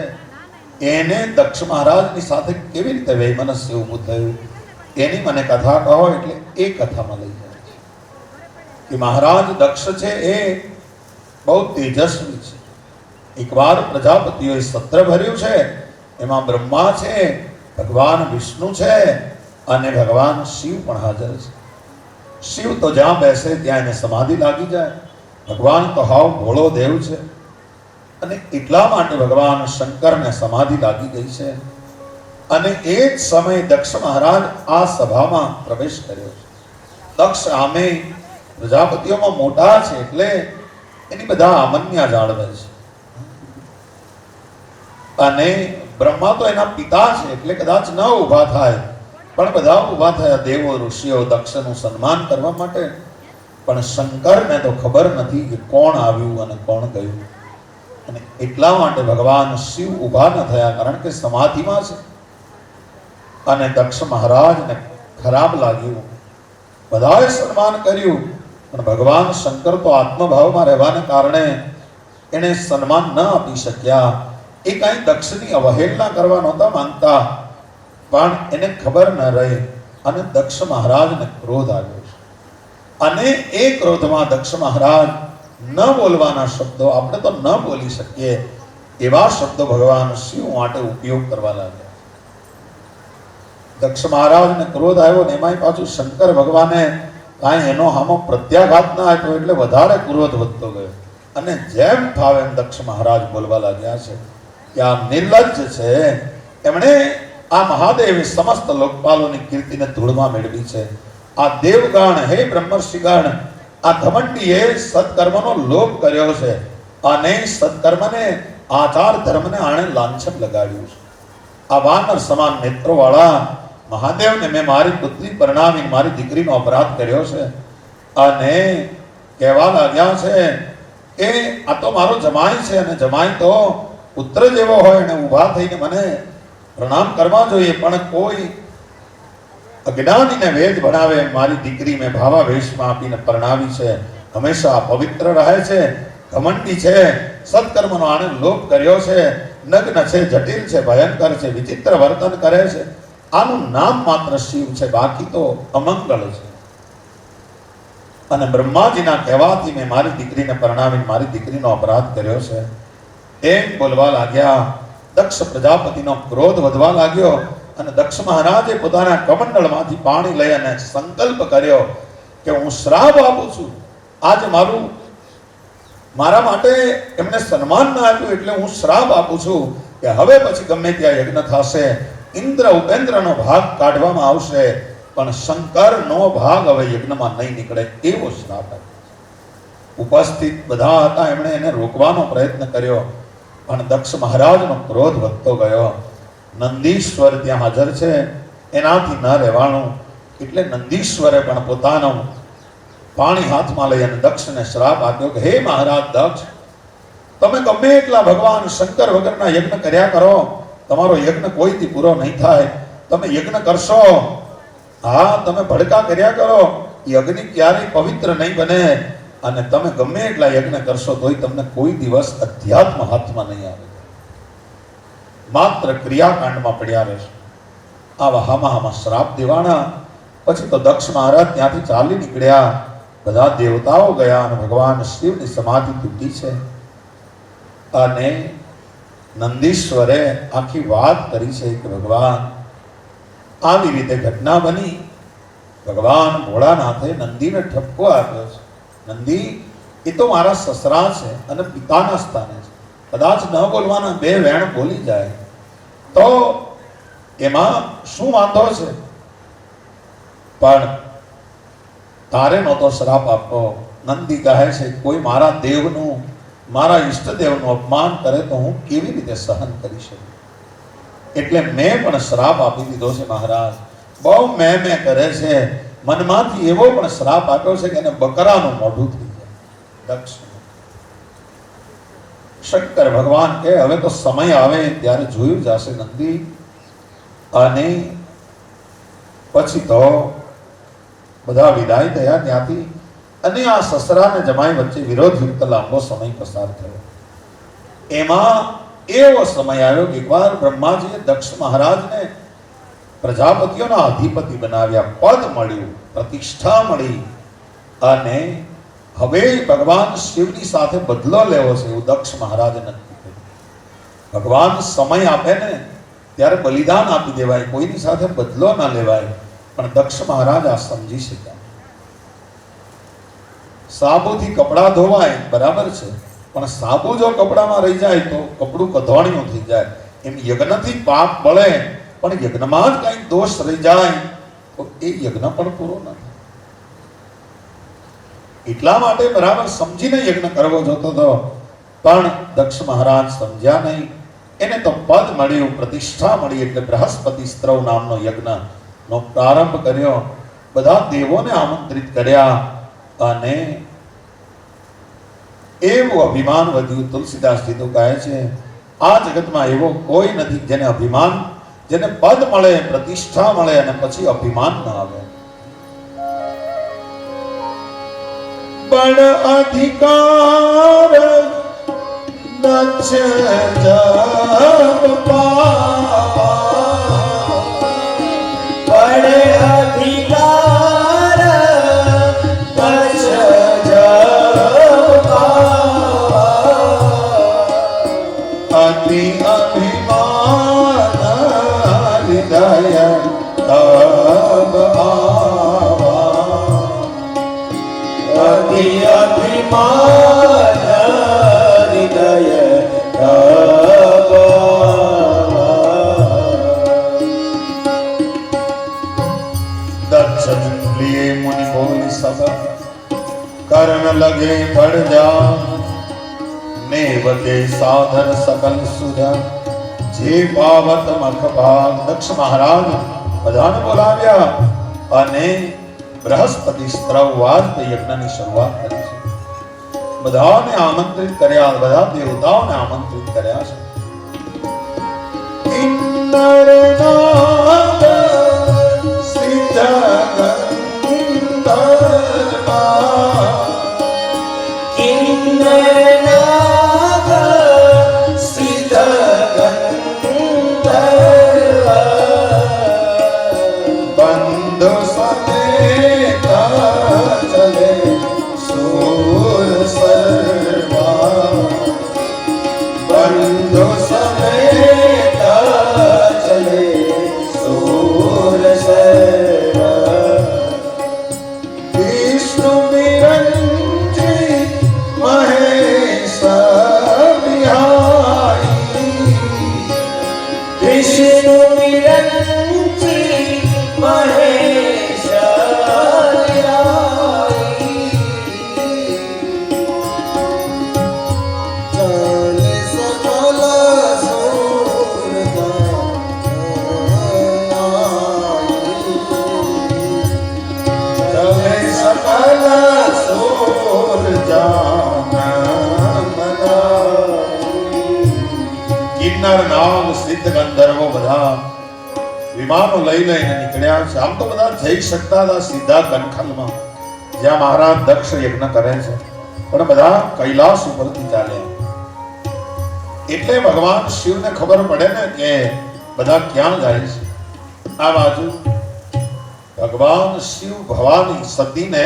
એને દક્ષ મહારાજની સાથે કેવી રીતે વૈમનસ્ય ઊભું થયું એની મને કથા કહો. એટલે એ કથામાં લઈ જાય છે કે મહારાજ દક્ષ છે એ બહુ તેજસ્વી છે. એકવાર પ્રજાપતિઓએ સત્ર ભર્યું છે, એમાં બ્રહ્મા છે, ભગવાન વિષ્ણુ છે અને ભગવાન શિવ પણ હાજર છે. શિવ તો જ્યાં બેસે ત્યાં એને સમાધિ લાગી જાય. ભગવાન તો હાવ ભોળો દેવ છે અને એટલા માટે ભગવાન શંકરને સમાધિ લાગી ગઈ છે. અને એ જ સમયે દક્ષ મહારાજ આ સભામાં પ્રવેશ કર્યો છે. દક્ષ આમે પ્રજાપતિઓમાં મોટા છે એટલે એની બધા આમન્યા જાળવે છે. અને બ્રહ્મા તો એના પિતા છે એટલે કદાચ ન ઊભા થાય, પણ બધા ઊભા થયા દેવો ઋષિઓ દક્ષનું સન્માન કરવા માટે. પણ શંકરને તો ખબર નથી કે કોણ આવ્યું અને કોણ ગયું. અને એટલા માટે ભગવાન શિવ ઊભા ન થયા, કારણ કે સમાધિમાં છે. અને દક્ષ મહારાજને ખરાબ લાગ્યું. બધાએ સન્માન કર્યું પણ ભગવાન શંકર તો આત્મભાવમાં રહેવાને કારણે એને સન્માન ન આપી શક્યા. એ કાંઈ દક્ષની અવહેલના કરવા નહોતા માંગતા, પણ એને ખબર ન રહી અને દક્ષ મહારાજને ક્રોધ આવ્યો છે. અને એ ક્રોધમાં દક્ષ મહારાજ ન બોલવાના શબ્દો, આપણે તો ન બોલી શકીએ એવા શબ્દો ભગવાન શિવ માટે ઉપયોગ કરવા લાગ્યા. દક્ષ મહારાજને ક્રોધ આવ્યો ને એમાંય પાછું શંકર ભગવાને કાંઈ એનો હામો પ્રત્યાઘાત ના આપ્યો એટલે વધારે ક્રોધ વધતો ગયો. અને જેમ ફાવે એમ દક્ષ મહારાજ બોલવા લાગ્યા છે કે આ નિર્લજ્જ છે, એમણે આ મહાદેવે સમસ્ત લોકપાલોની કીર્તિને ધૂળમાં મેળવી છે. આ દેવગણ, હે બ્રહ્મર્ષિગણ, આ ઘમંડીએ સત્કર્મનો લોભ કર્યો છે અને સત્કર્મને, આચાર ધર્મને આણે લાંછન લગાડ્યું છે. આ વાનર સમાન નેત્રો વાળા મહાદેવને મેં મારી પુત્રી પરણાવી મારી દીકરીનો અપરાધ કર્યો છે અને કહેવા લાગ્યા છે કે આ તો મારો જમાઈ છે અને જમાઈ તો પુત્ર જેવો હોય અને ઊભા થઈને મને પ્રણામ કરવા જોઈએ, પણ કોઈ અજ્ઞાનીને વેદ ભણાવે મારી દીકરી મેં ભાવાવેશમાં આપીને પરણાવી છે. હંમેશા પવિત્ર રહે છે, ઘમંડી છે, સત્કર્મનો આણે લોભ કર્યો છે, નગ્ન છે, જટિલ છે, ભયંકર છે, વિચિત્ર વર્તન કરે છે. આનું નામ માત્ર શિવ છે, બાકી તો અમંગળ છે. અને બ્રહ્માજીના કહેવાથી મેં મારી દીકરીને પરણાવીને મારી દીકરીનો અપરાધ કર્યો છે એમ બોલવા લાગ્યા. દક્ષ પ્રજાપતિનો ક્રોધ વધવા લાગ્યો અને દક્ષ મહારાજે પોતાના કમંડળમાંથી પાણી લઈ અને સંકલ્પ કર્યો કે હું શ્રાપ આપું છું. આજે મારા માટે એમને સન્માન ના આપ્યું એટલે હું શ્રાપ આપું છું કે હવે પછી ગમે ત્યાં યજ્ઞ થશે, ઇન્દ્ર ઉપેન્દ્રનો ભાગ કાઢવામાં આવશે, પણ શંકરનો ભાગ હવે યજ્ઞમાં નહીં નીકળે, એવો શ્રાપ આપ્યો. ઉપસ્થિત બધા હતા, એમણે એને રોકવાનો પ્રયત્ન કર્યો, પણ દક્ષ મહારાજનો ક્રોધ વધતો ગયો. નંદીશ્વર ત્યાં હાજર છે, એનાથી ન રહેવાનું એટલે નંદીશ્વરે પણ પોતાનું પાણી હાથમાં લઈ અને દક્ષને શ્રાપ આપ્યો કે હે મહારાજ દક્ષ, તમે ગમે એટલા ભગવાન શંકર વગરના યજ્ઞ કર્યા કરો, તમારો યજ્ઞ કોઈથી પૂરો નહીં થાય. તમે યજ્ઞ કરશો, હા તમે ભડકા કર્યા કરો, યજ્ઞ ક્યારેય પવિત્ર નહીં બને, અને તમે ગમે એટલા યજ્ઞ કરશો તોય તમને કોઈ દિવસ અધ્યાત્મ હાથમાં નહીં આવે, માત્ર ક્રિયાકાંડમાં પડ્યા રહેશે. આવા હામાં શ્રાપ દેવાના. પછી તો દક્ષ મહારાજ ત્યાંથી ચાલી નીકળ્યા. બધા દેવતાઓ ગયા અને ભગવાન શિવની સમાધિ તૂટી છે અને નંદીશ્વરે આખી વાત કરી છે કે ભગવાન આવી રીતે ઘટના બની. ભગવાન ભોળાનાથે નંદીને ઠપકો આપ્યો છે. નંદી, એ તો મારા સસરા છે અને પિતાના સ્થાને છે, કદાચ ન બોલવાના બે વેણ બોલી જાય તો એમાં શું વાંધો છે, પણ તારે નહોતો શ્રાપ આપો. નંદી કહે છે કોઈ મારા દેવનું, મારા ઈષ્ટદેવનું અપમાન કરે તો હું કેવી રીતે સહન કરી શકું, એટલે મેં પણ શ્રાપ આપી દીધો છે મહારાજ. બહુ મેં કરે છે, મનમાંથી એવો પણ શ્રાપ આપ્યો છે કે એને બકરાનું મોઢું થઈ જાય. દક્ષ શંકર ભગવાન કે હવે તો સમય આવે ત્યારે જોયું જશે નંદી. અને પછી તો બધા વિદાય થયા ત્યાંથી અને આ સસરા અને જમાઈ વચ્ચે વિરોધયુક્ત લાંબો સમય પસાર થયો. એમાં એવો સમય આવ્યો કે એકવાર બ્રહ્માજીએ દક્ષ મહારાજને પ્રજાપતિઓના અધિપતિ બનાવ્યા, પદ મળ્યું, પ્રતિષ્ઠા મળી અને હવે ભગવાન શિવની સાથે બદલો લેવો છે એવું દક્ષ મહારાજે નક્કી કર્યું. ભગવાન સમય આપે ને ત્યારે બલિદાન આપી દેવાય, કોઈની સાથે બદલો ના લેવાય. પણ દક્ષ મહારાજ આ સમજી શક્યા. સાબુથી કપડા ધોવાય બરાબર છે, પણ સાબુ જો કપડામાં રહી જાય તો કપડું કધવાણિયું થઈ જાય. એમ યજ્ઞથી પાપ બળે, પણ યજ્ઞમાં જ કઈ દોષ રહી જાય તો એ યજ્ઞ પણ પૂરો ન થાય. એટલા માટે બરાબર સમજીને યજ્ઞ કરવો જોતો હતો, પણ દક્ષ મહારાજ સમજ્યા નહીં. એને તો પદ મળ્યું, પ્રતિષ્ઠા મળી, એટલે બૃહસ્પતિ સ્ત્રવ નામનો યજ્ઞ નો પ્રારંભ કર્યો. બધા દેવોને આમંત્રિત કર્યા અને એવું અભિમાન વધ્યું. તુલસીદાસજી તો કહે છે આ જગતમાં એવો કોઈ નથી જેને અભિમાન, જેને પદ મળે, પ્રતિષ્ઠા મળે અને પછી અભિમાન ન આવે. બળ અધિકાર નચ જપ પા, બળ અધિકાર નચ જપ પા, અતિ અભિમાન હૃદય તબ આવા, અતિ અભિમાન लगे पड़ जा नेवते साधन सकल सुजा जे पावत मख भाग। दक्ष महाराज બધાને બોલાવ્યા અને બૃહસ્પતિ સ્ત્રવવાદ યજ્ઞની શરૂઆત કરી છે. બધાને આમંત્રિત કર્યા, બધા દેવતાઓને આમંત્રિત કર્યા છે. કિન્નરનાદ સિદ્ધ ગંધર્વો બધા વિમાનો લઈ લઈને નીકળ્યા છે. આમ તો બધા જઈ શકતા હતા સીધા કનખલમાં જ્યાં મહારાજ દક્ષ યજ્ઞ કરે છે, પણ બધા કૈલાસ ઉપરથી ચાલ્યા. એટલે ભગવાન શિવને ખબર પડે ને કે બધા ક્યાં જાય છે. આ બાજુ ભગવાન શિવ ભવાની સતીને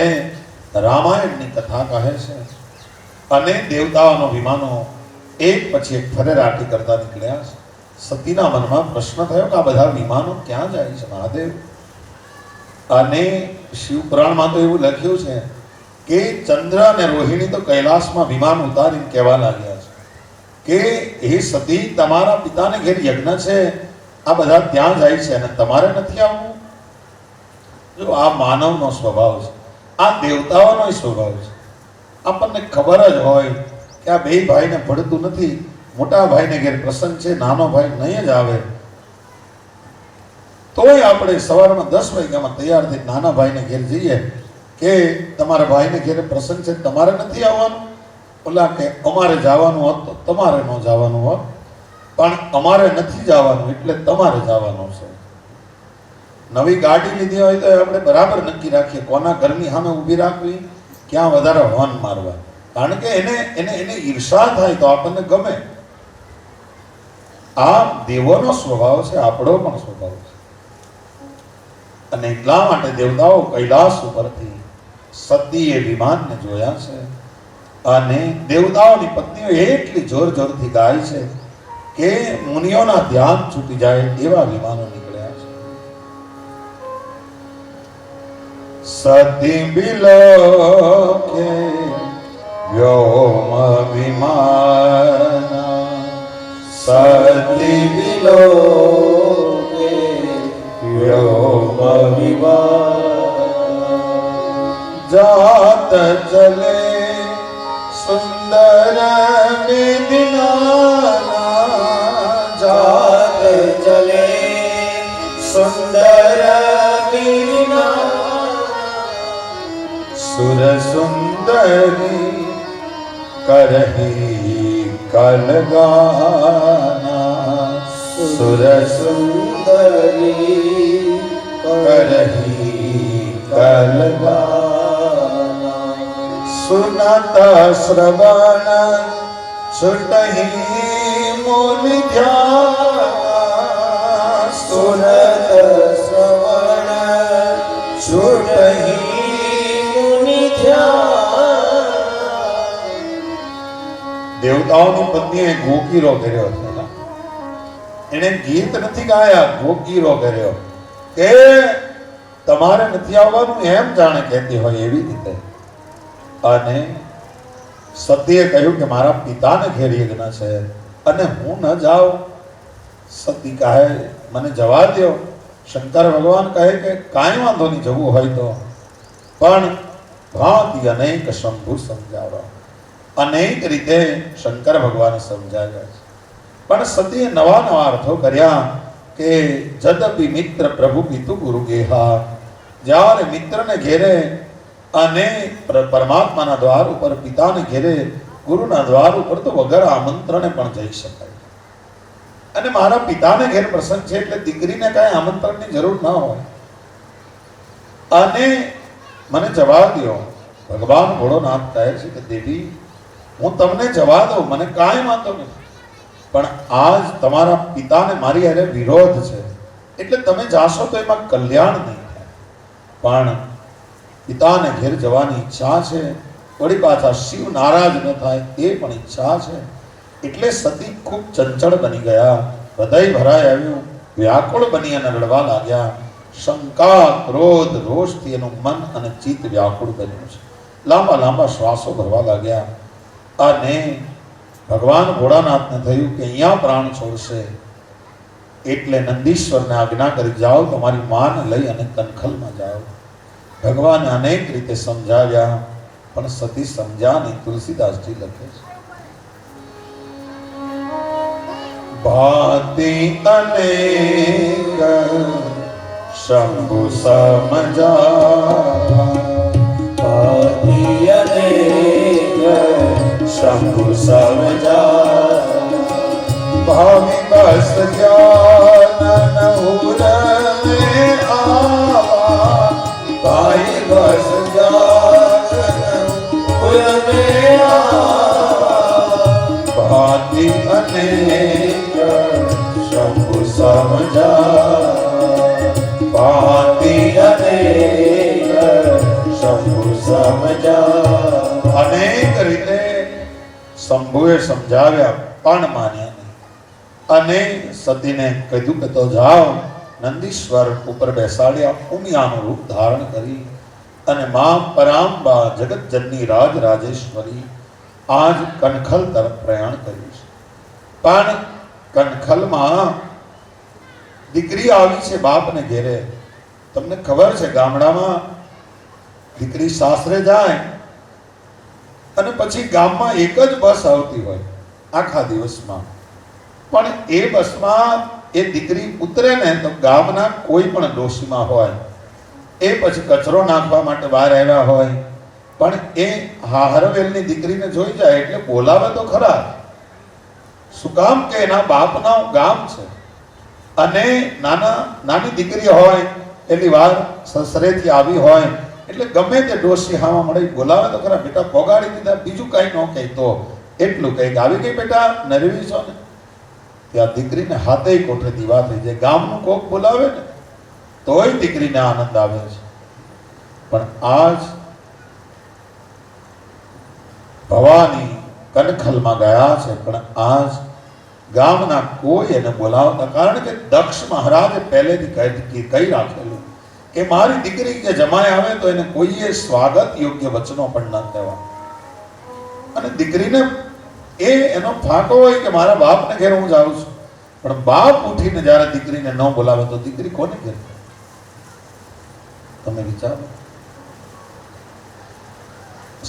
રામાયણની કથા કહે છે અને દેવતાઓનો વિમાનો એક પછી એક ફરેરાટી કરતા નીકળ્યા છે. સતીના મનમાં પ્રશ્ન થયો કે આ બધા વિમાનો ક્યાં જાય છે મહાદેવ? અને શિવ પુરાણમાં તો એવું લખ્યું છે કે ચંદ્ર અને રોહિણી તો કૈલાસમાં વિમાન ઉતારીને કહેવા લાગ્યા છે કે હે સતી, તમારા પિતાને ઘેર યજ્ઞ છે, આ બધા ત્યાં જાય છે અને તમારે નથી આવવું. જો આ માનવનો સ્વભાવ છે, આ દેવતાઓનો સ્વભાવ છે. આપણને ખબર જ હોય કે આ બે ભાઈને પડતું નથી, મોટા ભાઈને ઘેર પ્રસંગ છે, નાનો ભાઈ નહીં જ આવે, તોય આપણે સવારમાં 10 વાગ્યામાં તૈયાર થઈ નાના ભાઈને ઘેર જઈએ કે તમારા ભાઈને ઘેર પ્રસંગ છે, તમારે નથી આવવાનું. ઓલા કે અમારે જવાનું હોત તો તમારે ન જવાનું હોત, પણ અમારે નથી જવાનું એટલે તમારે જવાનું છે. નવી ગાડી લીધી હોય તો આપણે બરાબર નક્કી રાખીએ કોના ઘરની સામે ઊભી રાખવી, ક્યાં વધારે હોર્ન મારવા, કારણ કે એને ઈર્ષા થાય તો આપણને ગમે. આ દેવોનો સ્વભાવ છે, આપણો પણ સ્વભાવ છે. અને એટલા માટે દેવતાઓ કૈલાસ ઉપરથી સતીએ વિમાનને જોયા છે અને દેવતાઓની પત્નીઓ એટલી જોર જોરથી ગાય છે કે મુનિઓના ધ્યાન છૂટી જાય એવા વિમાનો નીકળ્યા છે. સતી બિલોકે વ્યોમ વિમાન, સતી બિલોકે વ્યોમ વિમાન, જાત ચલે સુંદર મેદિના, જાત ચલે સુંદર મેદિના, સુર સુંદરી કરહી કલગાના, સુર સુંદરી કરહી કલગાના, સુનત શ્રવણ છુટહી મુનિ ધ્યાન, સુનત શ્રવણ છુટહી મુનિ ધ્યાન. દેવતાઓની પત્નીએ ગોકીરો કર્યો હતો. એને ગીત નથી ગાયા, ગોકીરો કર્યો કે તમારે નથી આવવાનું એમ જાણે કહેતી હોય એવી રીતે. અને સતીએ કહ્યું કે મારા પિતાને ઘેર યજ્ઞ છે અને હું ન જાઉં. સતી કહે મને જવા દો. શંકર ભગવાન કહે કે કાંઈ વાંધો નહીં, જવું હોય તો, પણ ભાંતિ અનેક શંભુ સમજાવવા, અનેક રીતે શંકર ભગવાન સમજાવ્યા છે. પણ સતીએ નવા નવા અર્થો કર્યા કે જદપી મિત્ર પ્રભુ પિતુ ગુરુ ગેહા, જ્યારે મિત્રને ઘેરે અને પરમાત્માના દ્વાર ઉપર, પિતાને ઘેરે ગુરુના દ્વાર ઉપર તો વગર આમંત્રણે પણ જઈ શકાય. અને મારા પિતાને ઘેર પ્રસંગ છે એટલે દીકરીને કઈ આમંત્રણની જરૂર ન હોય. અને મને જવા દો. ભગવાન ભોળોનાથ કહે છે કે દેવી, હું તમને જવા દઉં, મને કાંઈ વાંધો નથી, પણ આજ તમારા પિતાને મારી હારે વિરોધ છે એટલે તમે જાશો તો એમાં કલ્યાણ નહીં થાય. પણ પિતાને ઘેર જવાની ઈચ્છા છે, વળી પાછા શિવ નારાજ ન થાય એ પણ ઈચ્છા છે. એટલે સતી ખૂબ ચંચળ બની ગયા, હૃદય ભરાઈ આવ્યું, વ્યાકુળ બની અને રડવા લાગ્યા. શંકા, ક્રોધ, રોષથી એનું મન અને ચિત્ત વ્યાકુળ બન્યું છે. લાંબા લાંબા શ્વાસો ભરવા લાગ્યા. અને ભગવાન ભોળાનાથને થયું કે અહીંયા પ્રાણ છોડશે એટલે નંદીશ્વરને આજ્ઞા કરી, જાઓ તમારી માને લઈ અને કનખલમાં જાઓ. ભગવાને અનેક રીતે સમજાવ્યા પણ સતી સમજ્યા નહીં. તુલસીદાસજી લખે છે, ભાતિ અનેક શંભુ સમજાવા, ભાતિ અનેક શંભુ સમજાવા, ભાવિ બસ જ્ઞાન ઉર में आवा, भाई बस ज्ञान उर में आवा, भाति अनेक शंभु समझा, भाति अनेक शंभु समझा. અનેક રીતે શંભુએ સમજાવ્યા પણ માન્યા નહીં. અને સતીને કીધું કે તો જાઓ. નંદીશ્વર ઉપર બેસાડ્યા, ઉમિયાનું રૂપ ધારણ કરી અને મા પરાંબા જગતજનની રાજ રાજેશ્વરી આજ કનખલ તરફ પ્રયાણ કર્યું છે. પણ કનખલમાં દીકરી આવી છે બાપને ઘેરે. તમને ખબર છે ગામડામાં દીકરી સાસરે જાય અને પછી ગામમાં એક જ બસ આવતી હોય આખા દિવસમાં. પણ એ બસમાં એ દીકરી ઉતરે ને તો ગામના કોઈ પણ ડોશીમાં હોય એ પછી કચરો નાખવા માટે બહાર આવ્યા હોય, પણ એ હાહરવેલની દીકરીને જોઈ જાય એટલે બોલાવે તો ખરા. શું કામ કે એના બાપના ગામ છે. અને નાની દીકરી હોય એટલી વાર સસરેથી આવી હોય એટલે ગમે તે ડોશી હામાં મળે બોલાવે તો ખરા, બેટા પોગાડી દીધા, બીજું કઈ ન કહે તો એટલું કહે આવી ગઈ બેટા નરવી છો ને. ત્યાં દીકરીને હાથે કોઠે દીવા થઈ જાય. ગામનું કોક બોલાવે ને તોય દીકરીને આનંદ આવે છે. પણ આજ ભવાની કનખલમાં ગયા છે, પણ આજ ગામના કોઈ એને બોલાવતા, કારણ કે દક્ષ મહારાજે પહેલેથી કહી રાખેલું કે મારી દીકરી કે જમાઈ આવે તો એને કોઈએ સ્વાગત યોગ્ય વચનો પણ ન કહેવા. અને દીકરીને એનો ફાંકો હોય કે મારા બાપને ઘેર હું જાઉં છું, પણ બાપ ઉઠીને જ્યારે દીકરીને ન બોલાવે તો દીકરી કોને ઘેર? તમે વિચારો.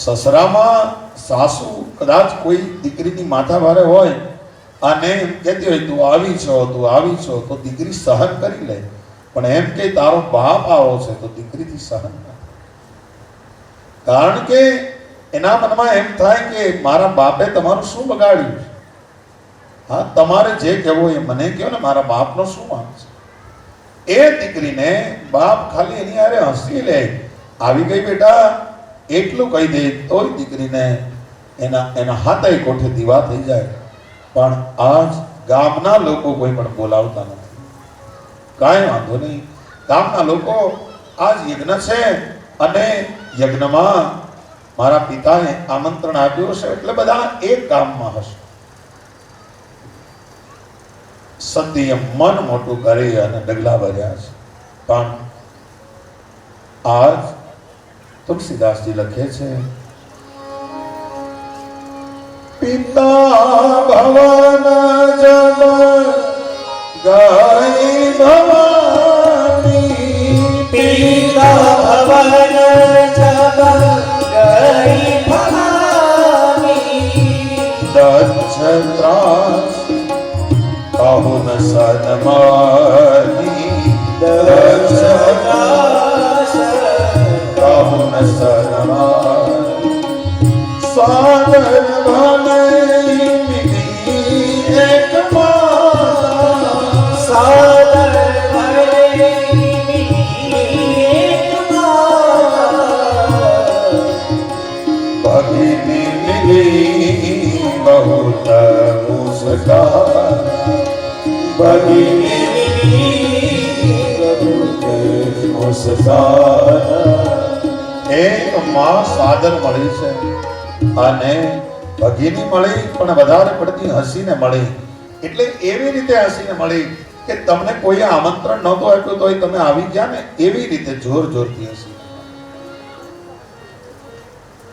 સસરામાં સાસુ કદાચ કોઈ દીકરીની માથા ભારે હોય અને એમ કહેતી હોય તું આવી છો તો દીકરી સહન કરી લે. પણ એમ કે તારો બાપ આવો છે તો દીકરીથી સહન ન થાય. કારણ કે એના મનમાં એમ થાય કે મારા બાપે તમારું શું બગાડ્યું છે. હા, તમારે જે કહેવું એ મને કહો ને, મારા બાપનો શું વાંક છે. એ દીકરીને બાપ ખાલી એની હારે હસી લે, આવી ગઈ બેટા એટલું કહી દે તોય દીકરીને એના હાથે કોઠે દીવા થઈ જાય. પણ આજ ગામના લોકો કોઈ પણ બોલાવતા નથી. કાંઈ વાંધો નહીં, ગામના લોકો આજ યજ્ઞ છે અને યજ્ઞમાં મારા પિતાએ આમંત્રણ આપ્યું હશે એટલે બધા એક ગામમાં હશે. સતીએ મન મોટું કરી અને ડગલા ભર્યા છે. પણ આજ તુલસીદાસજી લખે છે, પિતા ભવન જબ ગઈ ભવાની, પિતા ભવન જબ સનમાની કહુન સનમાની સાદર ભલે મિલી એક માં સાદર ભલે મિલી એક માં ભગિની મિલી बहुत मुस्कान भगिनी बहुत मुस्कान एक માં સાદર મળી છે અને ભગિની મળી પણ વધારે પડતી હસીને મળી એટલે એવી રીતે હસીને મળી કે તમને કોઈ આમંત્રણ નહોતું આપ્યું તોય તમે આવી ગયા ને એવી રીતે જોર જોરથી હસી